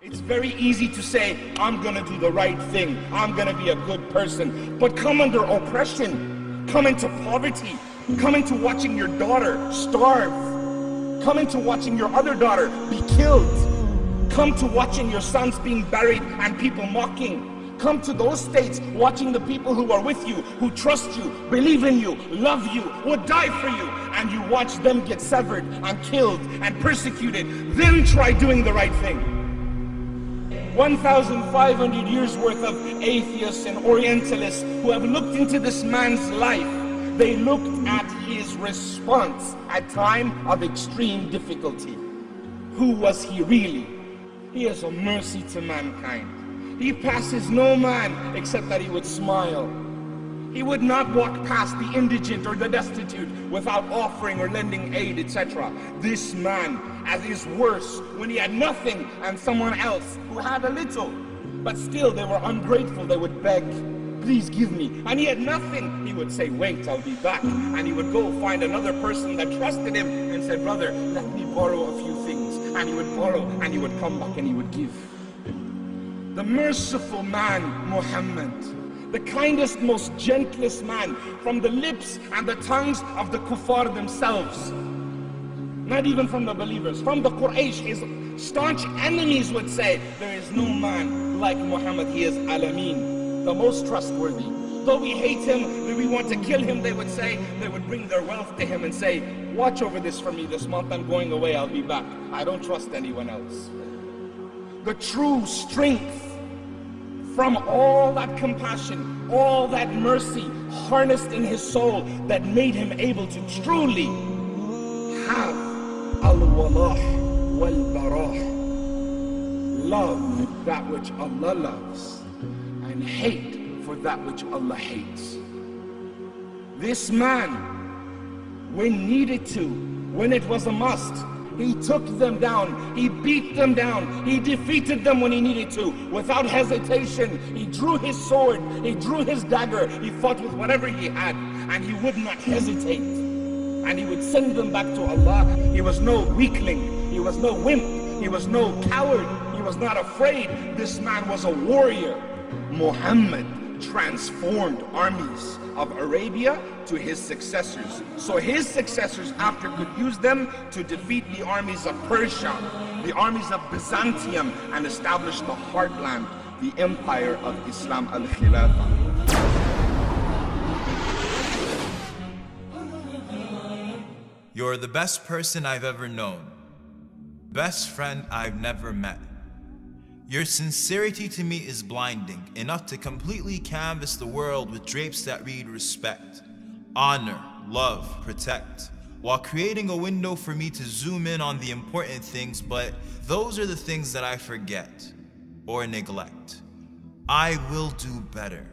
It's very easy to say, I'm gonna do the right thing, I'm gonna be a good person, but come under oppression, come into poverty, come into watching your daughter starve, come into watching your other daughter be killed, come to watching your sons being buried and people mocking, come to those states watching the people who are with you, who trust you, believe in you, love you, would die for you, and you watch them get severed and killed and persecuted. Then try doing the right thing. 1,500 years worth of atheists and Orientalists who have looked into this man's life, they looked at his response at time of extreme difficulty. Who was he really? He is a mercy to mankind. He passes no man except that he would smile. He would not walk past the indigent or the destitute without offering or lending aid, etc. This man, at his worst, when he had nothing and someone else who had a little, but still they were ungrateful, they would beg, please give me. And he had nothing, he would say, wait, I'll be back. And he would go find another person that trusted him and said, brother, let me borrow a few things. And he would borrow and he would come back and he would give. The merciful man, Muhammad, the kindest, most gentlest man, from the lips and the tongues of the kuffar themselves, not even from the believers, from the Quraysh, his staunch enemies would say, there is no man like Muhammad, he is Alameen, the most trustworthy. Though we hate him, we want to kill him, they would say, they would bring their wealth to him and say, watch over this for me this month, I'm going away, I'll be back. I don't trust anyone else. The true strength from all that compassion, all that mercy harnessed in his soul that made him able to truly have al-walah wal-barah, love that which Allah loves and hate for that which Allah hates. This man, when needed to, when it was a must, he took them down, he beat them down, he defeated them when he needed to, without hesitation. He drew his sword, he drew his dagger, he fought with whatever he had, and he would not hesitate. And he would send them back to Allah. He was no weakling, he was no wimp, he was no coward, he was not afraid. This man was a warrior. Muhammad transformed armies of Arabia to his successors. So his successors after could use them to defeat the armies of Persia, the armies of Byzantium, and establish the heartland, the empire of Islam, al-Khilafah. You're the best person I've ever known, best friend I've never met. Your sincerity to me is blinding, enough to completely canvas the world with drapes that read respect, honor, love, protect, while creating a window for me to zoom in on the important things, but those are the things that I forget or neglect. I will do better.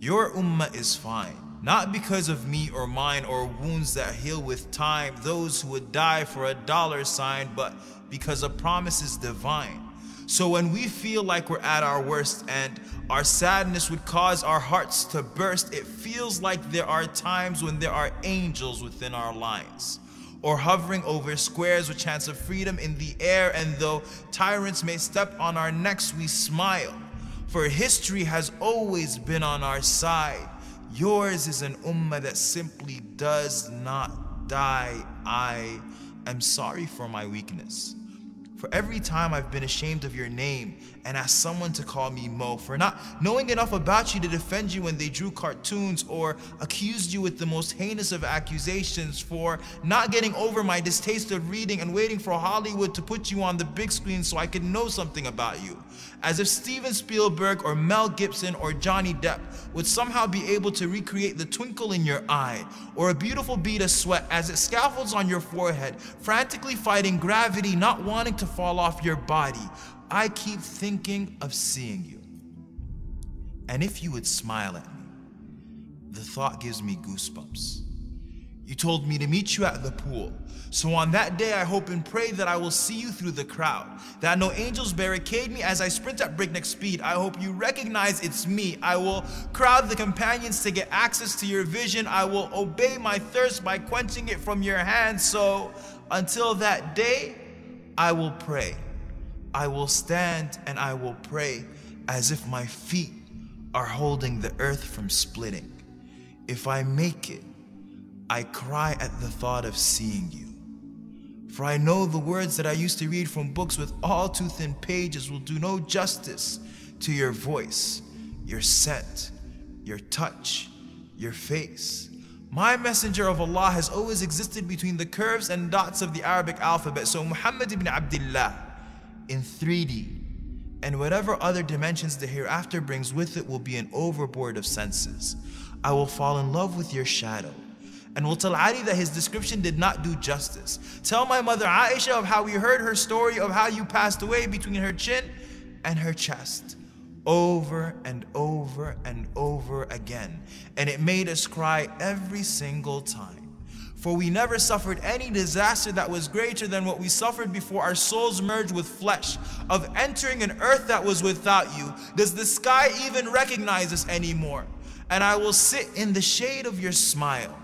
Your ummah is fine, not because of me or mine or wounds that heal with time, those who would die for a dollar sign, but because a promise is divine. So when we feel like we're at our worst and our sadness would cause our hearts to burst, it feels like there are times when there are angels within our lines, or hovering over squares with chance of freedom in the air, and though tyrants may step on our necks, we smile, for history has always been on our side. Yours is an ummah that simply does not die. I am sorry for my weakness, for every time I've been ashamed of your name and asked someone to call me Mo, for not knowing enough about you to defend you when they drew cartoons or accused you with the most heinous of accusations, for not getting over my distaste of reading and waiting for Hollywood to put you on the big screen so I could know something about you. As if Steven Spielberg or Mel Gibson or Johnny Depp would somehow be able to recreate the twinkle in your eye or a beautiful bead of sweat as it scaffolds on your forehead, frantically fighting gravity, not wanting to fall off your body. I keep thinking of seeing you. And if you would smile at me, the thought gives me goosebumps. You told me to meet you at the pool. So on that day, I hope and pray that I will see you through the crowd, that no angels barricade me as I sprint at breakneck speed. I hope you recognize it's me. I will crowd the companions to get access to your vision. I will obey my thirst by quenching it from your hands. So until that day, I will pray I will stand and I will pray as if my feet are holding the earth from splitting. If I make it, I cry at the thought of seeing you. For I know the words that I used to read from books with all too thin pages will do no justice to your voice, your scent, your touch, your face. My messenger of Allah has always existed between the curves and dots of the Arabic alphabet. So Muhammad ibn Abdullah in 3D and whatever other dimensions the hereafter brings with it will be an overboard of senses. I will fall in love with your shadow and will tell Ali that his description did not do justice. Tell my mother Aisha of how we heard her story of how you passed away between her chin and her chest, over and over and over again. And it made us cry every single time. For we never suffered any disaster that was greater than what we suffered before our souls merged with flesh, of entering an earth that was without you. Does the sky even recognize us anymore? And I will sit in the shade of your smile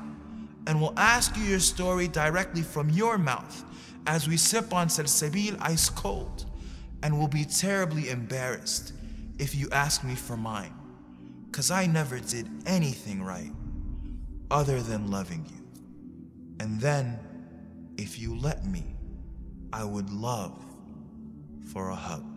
and will ask you your story directly from your mouth as we sip on salsabil ice cold, and will be terribly embarrassed if you ask me for mine, 'cause I never did anything right other than loving you. And then, if you let me, I would love for a hug.